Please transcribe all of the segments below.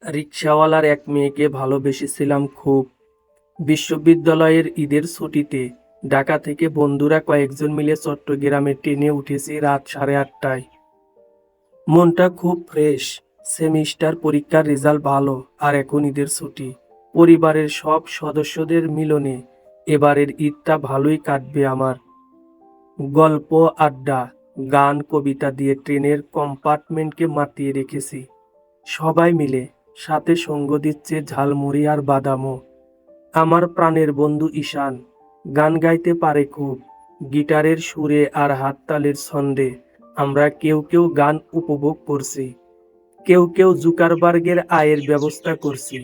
রিকশাওয়ালার এক মেয়েকে ভালোবেসেছিলাম খুব। বিশ্ববিদ্যালয়ের ঈদের ছুটিতে ঢাকা থেকে বন্ধুরা কয়েকজন মিলে চট্টগ্রামে ট্রেনে উঠেছি রাত 8:30টায়। মনটা খুব ফ্রেশ। সেমিস্টার পরীক্ষার রেজাল্ট ভালো, আর এখন ঈদের ছুটি। পরিবারের সব সদস্যদের মিলনে এবারের ঈদটা ভালোই কাটবে আমার। গল্প, আড্ডা, গান, কবিতা দিয়ে ট্রেনের কম্পার্টমেন্টকে মাতিয়ে রেখেছি সবাই মিলে। সাথে সঙ্গ দিচ্ছে ঝালমুড়ি আর বাদামও। আমার প্রাণের বন্ধু ঈশান গান গাইতে পারে খুব। গিটারের সুরে আর হাততালির ছন্দে আমরা কেউ কেউ গান উপভোগ করছি, কেউ কেউ জুকারবার্গের আয়ের ব্যবস্থা করছি,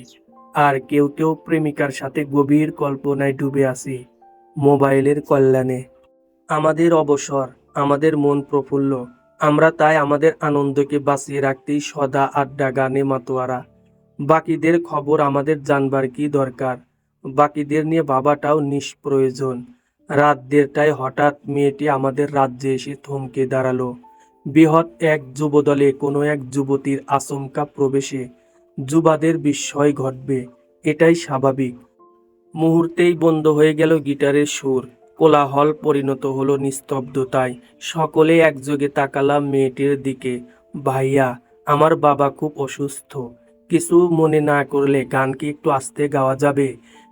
আর কেউ কেউ প্রেমিকার সাথে গভীর কল্পনায় ডুবে আছি মোবাইলের কল্যাণে। আমাদের অবসর, আমাদের মন প্রফুল্ল। আমরা তাই আমাদের আনন্দকে বাঁচিয়ে রাখতেই সদা আড্ডা, গানে মাতোয়ারা। বাকিদের খবর আমাদের জানবার কি দরকার? বাকিদের নিয়ে ভাবাটাও নিষ্প্রয়োজন। রাত 1:30টায় হঠাৎ মেয়েটি আমাদের রাজ্যে এসে থমকে দাঁড়ালো। বৃহৎ এক যুবদলে কোনো এক যুবতীর আচমকা প্রবেশে যুবাদের বিস্ময় ঘটবে, এটাই স্বাভাবিক। মুহূর্তেই বন্ধ হয়ে গেল গিটারের সুর। কোলাহল পরিণত হলো নিস্তব্ধতায়। সকলে একযোগে তাকালাম মেয়েটির দিকে। ভাইয়া, আমার বাবা খুব অসুস্থ। কিছু মনে না করলে গান কি একটু আস্তে গাওয়া যাবে?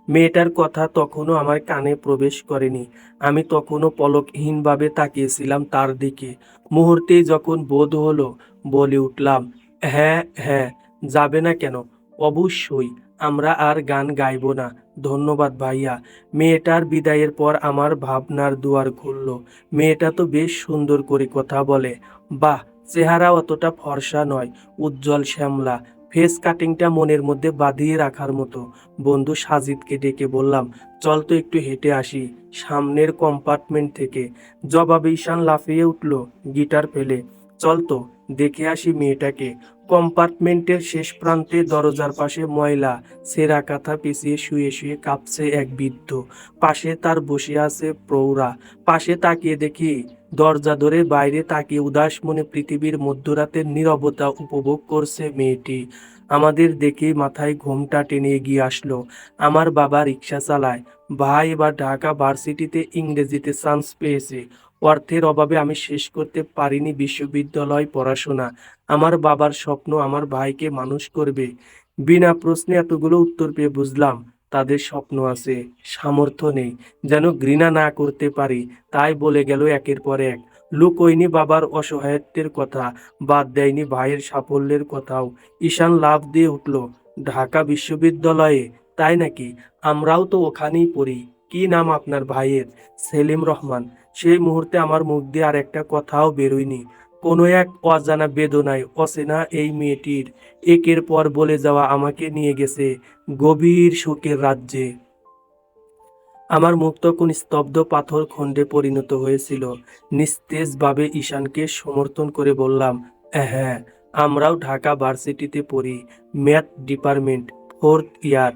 মেয়েটার কথা তখনও আমার কানে প্রবেশ করেনি। আমি তখনও পলকহীনভাবে তাকিয়েছিলাম তার দিকে। মুহূর্তেই যখন বোধ হলো, বলে উঠলাম, হ্যাঁ হ্যাঁ, যাবে না কেন? অবশ্যই। আমরা আর গান গাইবো না। ধন্যবাদ ভাইয়া। মেয়েটার বিদায়ের পর আমার ভাবনার দুয়ার খুলল। মেয়েটা তো বেশ সুন্দর করে কথা বলে। বাহ, চেহারা অতটা ফর্সা নয়, উজ্জ্বল শ্যামলা। ফেস কাটিংটা মনের মধ্যে বাঁধিয়ে রাখার মতো। বন্ধু সাজিদকে ডেকে বললাম, চল তো একটু হেঁটে আসি সামনের কম্পার্টমেন্ট থেকে। জবাবে ঈশান লাফিয়ে উঠল গিটার ফেলে। চল তো, দেখে আসি মেয়েটাকে। কম্পার্টমেন্টের শেষ প্রান্তে দরজার পাশে ময়লা ছেঁড়া কাঁথা পেঁচিয়ে শুয়ে শুয়ে কাঁপছে এক বৃদ্ধ। পাশে তার বসে আছে প্রৌঢ়া। পাশে তাকিয়ে দেখি দরজা ধরে বাইরে তাকিয়ে উদাস মনে পৃথিবীর মধ্যরাতের নীরবতা উপভোগ করছে মেয়েটি। আমাদের দেখে মাথায় ঘোমটা টেনে এগিয়ে আসলো। আমার বাবা রিক্সা চালায়। ভাই এবার ঢাকা ভার্সিটিতে ইংরেজিতে চান্স পেয়েছে। অর্থের অভাবে আমি শেষ করতে পারিনি বিশ্ববিদ্যালয় পড়াশোনা। আমার বাবার স্বপ্ন আমার ভাইকে মানুষ করবে। বিনা প্রশ্নে এতগুলো উত্তর পেয়ে বুঝলাম তাদের স্বপ্ন আছে, সামর্থ্য নেই। যেন ঘৃণা না করতে পারি, তাই বলে গেল একের পর এক। লুকোয়নি বাবার অসহায়ত্বের কথা, বাদ দেয়নি ভাইয়ের সাফল্যের কথাও। ঈশান লাফ দিয়ে উঠল, ঢাকা বিশ্ববিদ্যালয়ে? তাই নাকি? আমরাও তো ওখানেই পড়ি। কি নাম আপনার ভাইয়ের? সেলিম রহমান। সেই মুহূর্তে আমার মুখ দিয়ে আর একটা কথাও বেরোয়নি। কোনো এক অজানা বেদনায় অচেনা এই মেয়েটির একের পর বলে যাওয়া আমাকে নিয়ে গেছে গভীর শোকের রাজ্যে। আমার মুখ তখন স্তব্ধ পাথর খণ্ডে পরিণত হয়েছিল। নিস্তেজভাবে ঈশানকে সমর্থন করে বললাম, হ্যাঁ, আমরাও ঢাকা ভার্সিটিতে পড়ি, ম্যাথ ডিপার্টমেন্ট, 4th ইয়ার।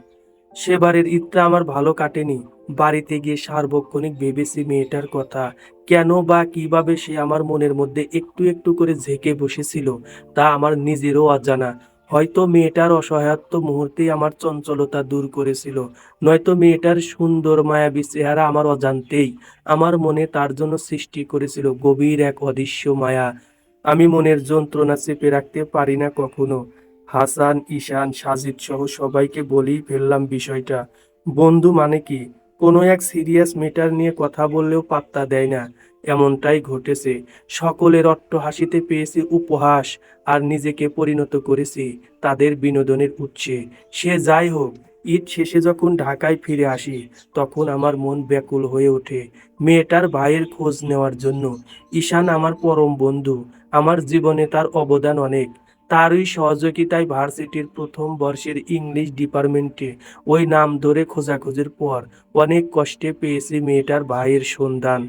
সেবারের ঈদটা আমার ভালো কাটেনি। বাড়িতে গিয়ে সার্বক্ষণিক ভেবেছি মেয়েটার কথা। কেন বা কিভাবে সে আমার মনের মধ্যে একটু একটু করে ঝেঁকে বসেছিল, তা আমার নিজেরও অজানা। হয়তো মেয়েটার অসহায়ত্ব মুহূর্তেই আমার চঞ্চলতা দূর করেছিল, নয়তো মেয়েটার সুন্দর মায়াবী চেহারা আমার অজান্তেই আমার মনে তার জন্য সৃষ্টি করেছিল গভীর এক অদৃশ্য মায়া। আমি মনের যন্ত্রণা চেপে রাখতে পারি না কখনো। হাসান, ঈশান, সাজিদ সহ সবাইকে বলেই ফেললাম বিষয়টা। বন্ধু মানে কি, কোনো এক সিরিয়াস ম্যাটার নিয়ে কথা বললেও পাত্তা দেয় না। এমনটাই ঘটেছে। সকলের অট্টহাসিতে পেয়েছি উপহাস, আর নিজেকে পরিণত করেছি তাদের বিনোদনের উৎসে। সে যাই হোক, ঈদ শেষে যখন ঢাকায় ফিরে আসি, তখন আমার মন ব্যাকুল হয়ে ওঠে মেয়েটার ভাইয়ের খোঁজ নেওয়ার জন্য। ঈশান আমার পরম বন্ধু। আমার জীবনে তার অবদান অনেক। তারই সহযোগিতায় ভার্সিটির প্রথম বর্ষের ইংলিশ ডিপার্টমেন্টে ওই নাম ধরে খোঁজাখুঁজির পর অনেক কষ্টে পেয়েছি মেয়েটার ভাইয়ের সন্ধান।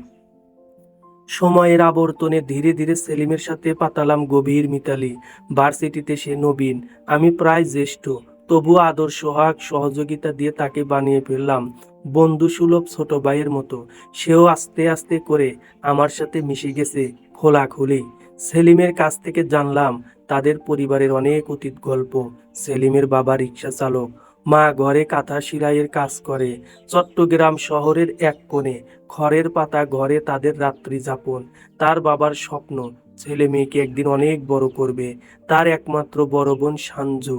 সময়ের আবর্তনে ধীরে ধীরে সেলিমের সাথে পাতালাম গভীর মিতালি। ভার্সিটিতে সে নবীন, আমি প্রায় জ্যেষ্ঠ। তবুও আদর, সোহাগ, সহযোগিতা দিয়ে তাকে বানিয়ে ফেললাম বন্ধুসুলভ ছোট ভাইয়ের মতো। সেও আস্তে আস্তে করে আমার সাথে মিশে গেছে খোলাখুলি। সেলিমের কাছ থেকে জানলাম তাদের পরিবারের অনেক অতীত গল্প। সেলিমের বাবা রিক্সা চালক, মা ঘরে কাঁথা সেলাইয়ের কাজ করে। চট্টগ্রাম শহরের এক কোণে খড়ের পাতা ঘরে তাদের রাত্রি যাপন। তার বাবার স্বপ্ন ছেলে মেয়েকে একদিন অনেক বড় করবে। তার একমাত্র বড় বোন সাঞ্জু।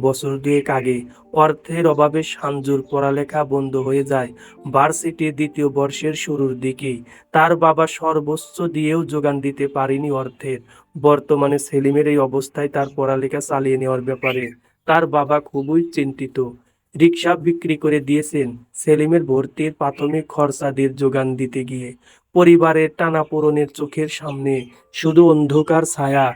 বছর দুয়েক আগে অর্থের অভাবে সাঞ্জুর পড়ালেখা বন্ধ হয়ে যায়। ভার্সিটির দ্বিতীয় বর্ষের শুরুর দিকেই তার বাবা সর্বোচ্চ দিয়েও যোগান দিতে পারেনি অর্থের। বর্তমানে সেলিমের এই অবস্থায় তার পড়ালেখা চালিয়ে নেওয়ার ব্যাপারে তার বাবা খুবই চিন্তিত। রিক্সা বিক্রি করে দিয়েছেন সেলিমের ভর্তির প্রাথমিক খরচাদের যোগান দিতে গিয়ে। পরিবারের টানাপোড়েনের চোখের সামনে শুধু অন্ধকার ছায়া।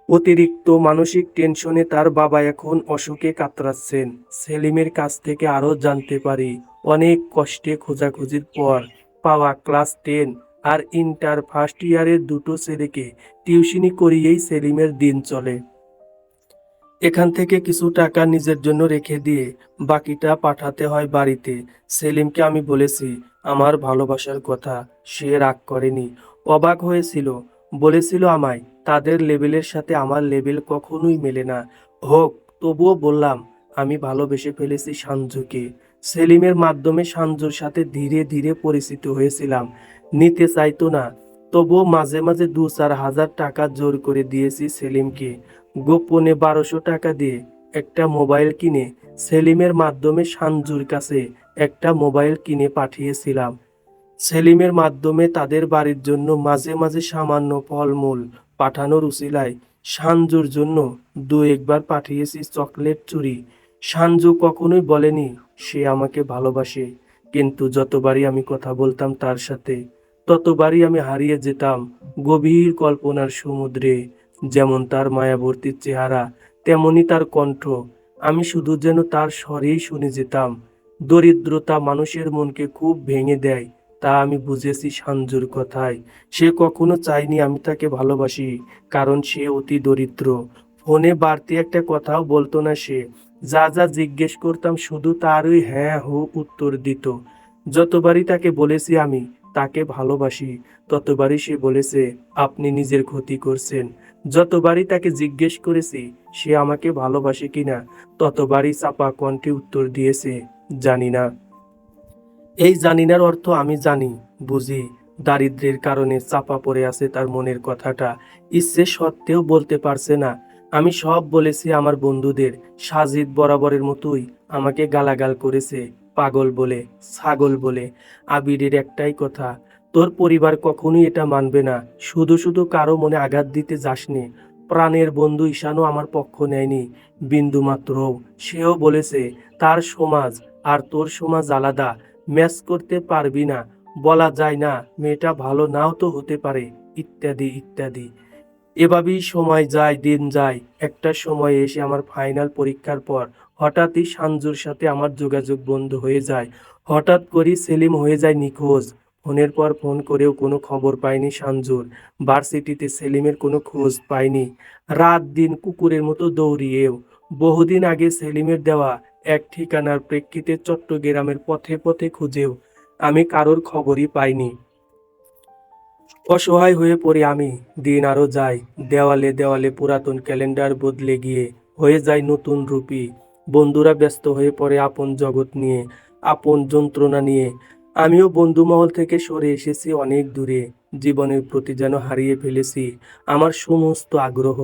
অতিরিক্ত মানসিক টেনশনে তার বাবা এখন অসুখে কাতরাচ্ছেন। সেলিমের কাছ থেকে আরও জানতে পারি অনেক কষ্টে খোঁজাখুঁজির পর পাওয়া ক্লাস 10 আর ইন্টার ফার্স্ট ইয়ারের দুটো ছেলেকে টিউশনি করিয়েই সেলিমের দিন চলে। এখান থেকে কিছু টাকা নিজের জন্য রেখে দিয়ে বাকিটা পাঠাতে হয় বাড়িতে। সেলিমকে আমি বলেছি আমার ভালোবাসার কথা, সে রাগ করেনি, অবাক হয়েছিল। বলেছিল আমায় তাদের লেভেলের সাথে আমার লেভেল কখনোই মেলে না। হোক, তবুও বললাম আমি ভালোবেসে ফেলেছি সাঞ্জুকে। সেলিমের মাধ্যমে সাঞ্জুর সাথে ধীরে ধীরে পরিচিত হয়েছিলাম। নিতে চাইতো না, তবুও মাঝে মাঝে 2-4 হাজার টাকা জোর করে দিয়েছি সেলিমকে। গোপনে 1200 টাকা দিয়ে একটা মোবাইল কিনে সেলিমের মাধ্যমে সাঞ্জুর কাছে একটা মোবাইল কিনে পাঠিয়েছিলাম। সেলিমের মাধ্যমে তাদের বাড়ির জন্য মাঝে মাঝে সামান্য ফলমূল পাঠানোর উছিলায় সাঞ্জুর জন্য 2-1 বার পাঠিয়েছি চকলেট চুরি। সাঞ্জু কখনোই বলেনি সে আমাকে ভালোবাসে, কিন্তু যতবারই আমি কথা বলতাম তার সাথে ততবারই আমি হারিয়ে যেতাম গভীর কল্পনার সমুদ্রে। যেমন তার মায়াবর্তী চেহারা, তেমনি তার কণ্ঠ। আমি শুধু যেন তার স্বরেই শুনে যেতাম। দরিদ্রতা মানুষের মনকে খুব ভেঙে দেয়, তা আমি বুঝেছি সাঞ্জুর কথায়। সে কখনো চায়নি আমি তাকে ভালোবাসি, কারণ সে অতি দরিদ্র। ফোনে বাড়তি একটা কথাও বলতো না সে। যা যা জিজ্ঞেস করতাম শুধু তারই হ্যাঁ হো উত্তর দিত। যতবারই তাকে বলেছি আমি তাকে ভালোবাসি, ততবারই সে বলেছে আপনি নিজের ক্ষতি করছেন। যতবারই তাকে জিজ্ঞেস করেছি সে আমাকে ভালোবাসে কিনা, ততবারই চাপা কণ্ঠে উত্তর দিয়েছে জানি না। এই জানিনার অর্থ আমি জানি, বুঝি। দারিদ্র্যের কারণে চাপা পড়ে আছে তার মনের কথাটা, ইচ্ছে সত্ত্বেও বলতে পারছে না। আমি সব বলেছি আমার বন্ধুদের। সাজিদ বরাবরের মতোই আমাকে গালাগাল করেছে, পাগল বলে, ছাগল বলে। আবিরের একটাই কথা, তোর পরিবার কখনোই এটা মানবে না। শুধু শুধু কারো মনে আঘাত দিতে যাসনি। প্রাণের বন্ধু ঈশানও আমার পক্ষ নেয়নি বিন্দুমাত্রও। সেও বলেছে তার সমাজ আর তোর সমাজ আলাদা, ম্যাচ করতে পারবি না, বলা যায় না, মেয়েটা ভালো নাও তো হতে পারে, ইত্যাদি ইত্যাদি। এভাবেই সময় যায়, দিন যায়। একটা সময় এসে আমার ফাইনাল পরীক্ষার পর হঠাৎই সাঞ্জুর সাথে আমার যোগাযোগ বন্ধ হয়ে যায়। হঠাৎ করেই সেলিম হয়ে যায় নিখোঁজ। ফোনের পর ফোন করেও কোনো খবর পাইনি সাঞ্জুর। ভার্সিটিতে সেলিমের কোনো খোঁজ পাইনি। রাত দিন কুকুরের মতো দৌড়িয়েও। বহুদিন আগে সেলিমের দেওয়া এক ঠিকানার প্রেক্ষিতে চট্টগ্রামের পথে পথে খুঁজেও আমি কারোর খবরই পাইনি। অসহায় হয়ে পড়ি আমি। দিন আরো যায়, দেওয়ালে দেওয়ালে পুরাতন ক্যালেন্ডার বদলে গিয়ে হয়ে যায় নতুন রূপী। বন্ধুরা ব্যস্ত হয়ে পড়ে আপন জগৎ নিয়ে, আপন যন্ত্রণা নিয়ে। আমিও বন্ধুমহল থেকে সরে এসেছি অনেক দূরে। জীবনের প্রতি যেন হারিয়ে ফেলেছি আমার সমস্ত আগ্রহ।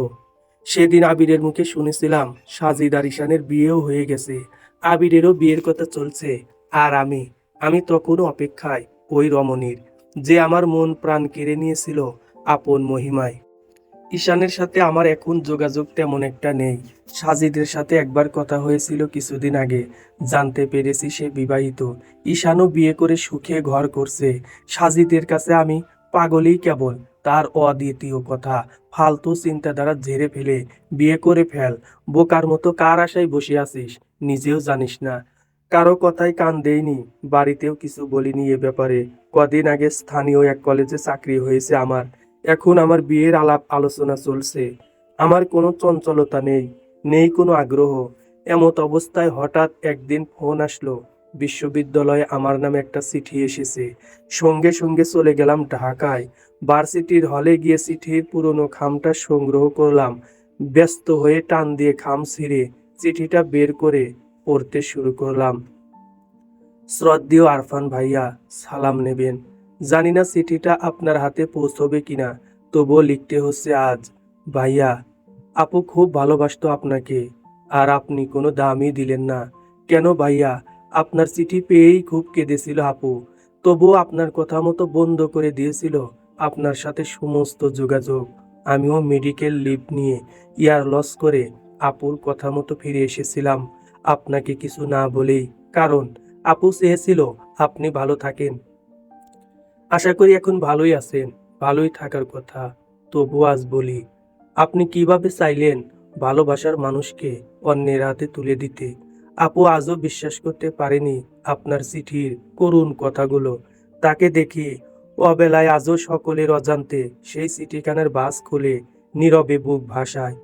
সেদিন আবিরের মুখে শুনেছিলাম সাজিদ আর ঈশানের বিয়েও হয়ে গেছে, আবিরেরও বিয়ের কথা চলছে। আর আমি তখনও অপেক্ষায় ওই রমণীর, যে আমার মন প্রাণ কেড়ে নিয়েছিল আপন মহিমায়। ঈশানের সাথে আমার এখন যোগাযোগ তেমন একটা নেই। সাজিদের সাথে একবার কথা হয়েছিল কিছুদিন আগে, জানতে পেরেছি সে বিবাহিত। ঈশানও বিয়ে করে সুখে ঘর করছে। সাজিদের কাছে আমি পাগলই কেবল। তার অদ্বিতীয় কথা, ফালতু চিন্তাধারা ঝেড়ে ফেলে বিয়ে করে ফেল। বোকার মতো কার আশায় বসে আছিস নিজেও জানিস না। কারো কথায় কান দেইনি, বাড়িতেও কিছু বলিনি এ ব্যাপারে। কদিন আগে স্থানীয় এক কলেজে চাকরি হয়েছে আমার। এখন আমার বিয়ের আলাপ আলোচনা চলছে। আমার কোনো চঞ্চলতা নেই, নেই কোনো আগ্রহ। এমত অবস্থায় হঠাৎ একদিন ফোন আসলো। বিশ্ববিদ্যালয়ে আমার নামে একটা চিঠি এসেছে। সঙ্গে সঙ্গে চলে গেলাম ঢাকায়। ভার্সিটির হলে গিয়ে চিঠির পুরনো খামটা সংগ্রহ করলাম। ব্যস্ত হয়ে টান দিয়ে খাম ছিঁড়ে চিঠিটা বের করে পড়তে শুরু করলাম। শ্রদ্ধেয় আরফান ভাইয়া, সালাম নেবেন। জানি না চিঠিটা আপনার হাতে পৌঁছবে কিনা, তবুও লিখতে হচ্ছে আজ। ভাইয়া, আপু খুব ভালোবাসতো আপনাকে, আর আপনি কোনো দামই দিলেন না। কেন ভাইয়া? আপনার চিঠি পেয়েই খুব কেঁদেছিল আপু, তবুও আপনার কথা মতো বন্ধ করে দিয়েছিল আপনার সাথে সমস্ত যোগাযোগ। আমিও মেডিকেল লিভ নিয়ে ইয়ার লস করে আপুর কথা মতো ফিরে এসেছিলাম আপনাকে কিছু না বলেই, কারণ আপু চেয়েছিল আপনি ভালো থাকেন। আশা করি এখন ভালোই আছেন, ভালোই থাকার কথা। তবু আজ বলি, আপনি কিভাবে চাইলেন ভালোবাসার মানুষকে অন্যের হাতে তুলে দিতে? আপু আজও বিশ্বাস করতে পারেনি আপনার চিঠির করুণ কথাগুলো। তাকে দেখি অবেলায় আজও সকলের অজান্তে সেই চিঠিখানার বাস খুলে নীরবে বুক ভাসায়।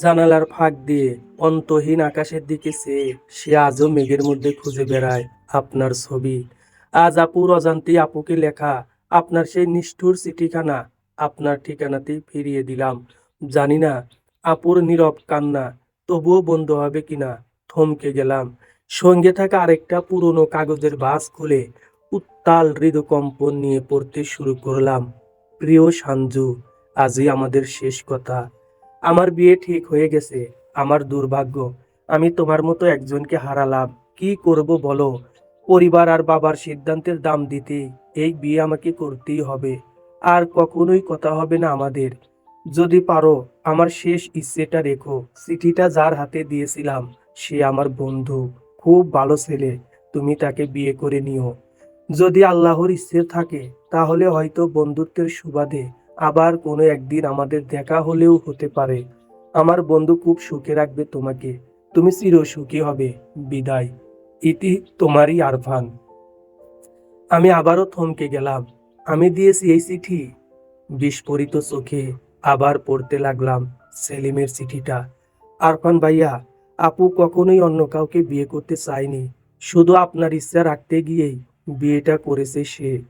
জানালার ফাঁক দিয়ে অন্তহীন আকাশের দিকে চেয়ে সে আজও মেঘের মধ্যে খুঁজে বেড়ায় আপনার ছবি। আজ আপুর অজান্তেই আপুকে লেখা আপনার সেই নিষ্ঠুর চিঠিখানা আপনার ঠিকানাতেই ফিরিয়ে দিলাম। জানি না আপুর নীরব কান্না তবুও বন্ধ হবে কিনা। থমকে গেলাম। সঙ্গে থাকা আরেকটা পুরনো কাগজের বাস খুলে উত্তাল হৃদকম্পন নিয়ে পড়তে শুরু করলাম। প্রিয় সাঞ্জু, আজই আমাদের শেষ কথা। আমার বিয়ে ঠিক হয়ে গেছে। আমার দুর্ভাগ্য, আমি তোমার মতো একজনকে হারালাম। কি করব বলো? পরিবার আর বাবার সিদ্ধান্তের দাম দিতে এই বিয়ে আমাকে করতেই হবে। আর কখনোই কথা হবে না আমাদের। যদি পারো আমার শেষ ইচ্ছেটা রেখো। চিঠিটা যার হাতে দিয়েছিলাম সে আমার বন্ধু, খুব ভালো ছেলে। তুমি তাকে বিয়ে করে নিও। যদি আল্লাহর ইচ্ছে থাকে তাহলে হয়তো বন্ধুত্বের সুবাদে আবার কোনো একদিন আমাদের দেখা হলেও হতে পারে। আমার বন্ধু খুব সুখে রাখবে তোমাকে। তুমি চির সুখী হবে। বিদায়। ইতি তোমারই আরফান। আমি আবারও থমকে গেলাম। আমি দিয়েছি এই চিঠি। বিস্ফোরিত চোখে আবার পড়তে লাগলাম সেলিমের চিঠিটা। আরফান ভাইয়া, আপু কখনোই অন্য কাউকে বিয়ে করতে চায়নি। শুধু আপনার ইচ্ছা রাখতে গিয়েই বিয়েটা করেছে সে।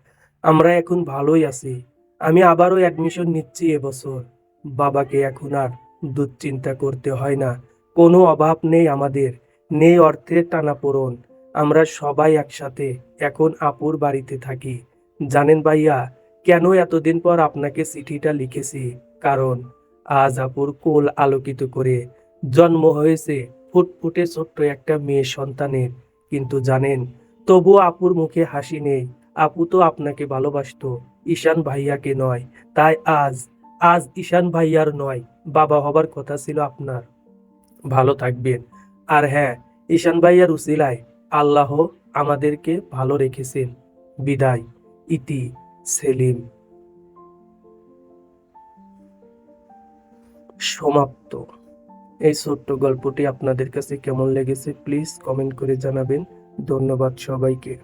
আমরা এখন ভালোই আছি। আমি আবারও অ্যাডমিশন নিচ্ছি এবছর। বাবাকে এখন আর দুশ্চিন্তা করতে হয় না। কোনো অভাব নেই আমাদের, নেই অর্থের টানাপোড়েন। আমরা সবাই একসাথে এখন আপুর বাড়িতে থাকি। জানেন ভাইয়া, কেন এতদিন পর আপনাকে চিঠিটা লিখেছি? কারণ আজ আপুর কোল আলোকিত করে জন্ম হয়েছে ফুটফুটে ছোট্ট একটা মেয়ে সন্তানের। কিন্তু জানেন, তবুও আপুর মুখে হাসি নেই। আপু তো আপনাকে ভালোবাসতো, ঈশান ভাইয়াকে নয়। তাই আজ আজ ঈশান ভাইয়ার নয়, বাবা হবার কথা ছিল আপনার। ভালো থাকবেন। আর হ্যাঁ, ঈশান ভাইয়ার উসিলায় আল্লাহ আমাদেরকে ভালো রেখেছেন। বিদায়। ইতি সেলিম। সমাপ্ত। এই ছোট্ট গল্পটি আপনাদের কাছে কেমন লেগেছে প্লিজ কমেন্ট করে জানাবেন। ধন্যবাদ সবাইকে।